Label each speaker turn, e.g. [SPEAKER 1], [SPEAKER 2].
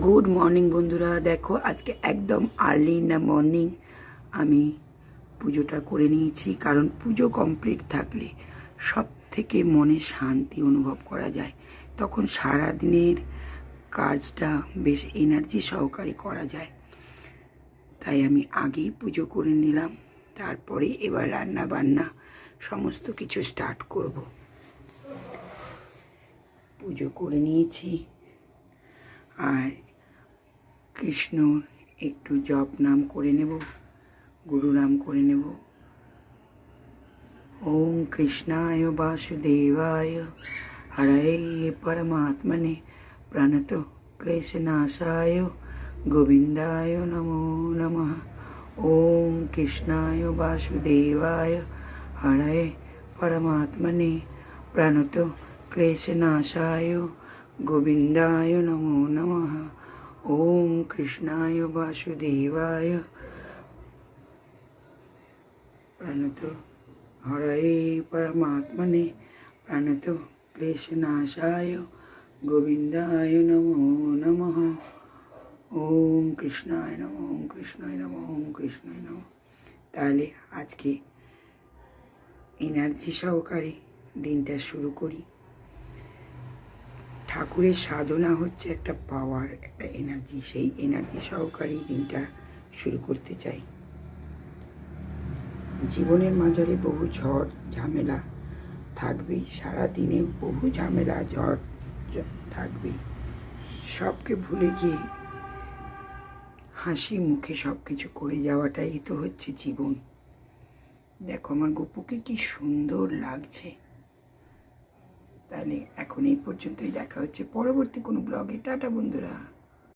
[SPEAKER 1] Good morning বন্ধুরা, দেখো আজকে একদম আর্লি ইন দ্য মর্নিং আমি পুজোটা করে নিয়েছি। কারণ পুজো কমপ্লিট থাকলে সব থেকে মনে শান্তি অনুভব করা যায়, তখন সারা দিনের কাজটা বেশ এনার্জি সহকারে করা যায়। তাই আমি আগেই পুজো করে নিলাম, তারপরে এবার রান্না বান্না সমস্ত কিছু স্টার্ট করব। পুজো করে নিয়েছি, আর কৃষ্ণর একটু জপ নাম করে নেব, গুরু নাম করে নেব। ওম কৃষ্ণায় বাসুদেবায় হরে পরমাত্মনে প্রণত ক্লেশনাশায় গোবিন্দায় নমো নমঃ। ওম কৃষ্ণায় বাসুদেবায় হরে পরমাত্মনে প্রণত ক্লেশনাশায় গোবিন্দায় নমো নমঃ। ওম কৃষ্ণায় বাসুদেবায় প্রণত হরে পরমাত্মনে প্রণত ক্লেশনাশায় গোবিন্দায় নমো নমঃ। ওম কৃষ্ণায় নমঃ, ওম কৃষ্ণায় নমঃ, ওম কৃষ্ণায় নমঃ। তাহলে আজকে এনার্জি সহকারে দিনটা শুরু করি। ঠাকুরের সাধনা হচ্ছে একটা পাওয়ার, একটা এনার্জি। সেই এনার্জি সহকারেই দিনটা শুরু করতে চাই। জীবনের মাঝারে বহু ঝড় ঝামেলা থাকবেই, সারাদিনে বহু ঝামেলা ঝড় থাকবেই। সবকে ভুলে গিয়ে হাসি মুখে সব কিছু করে যাওয়াটাই তো হচ্ছে জীবন। দেখো আমার গপুকে কি সুন্দর লাগছে। তাহলে এখন এই পর্যন্তই, দেখা হচ্ছে পরবর্তী কোনো ব্লগে। টাটা বন্ধুরা।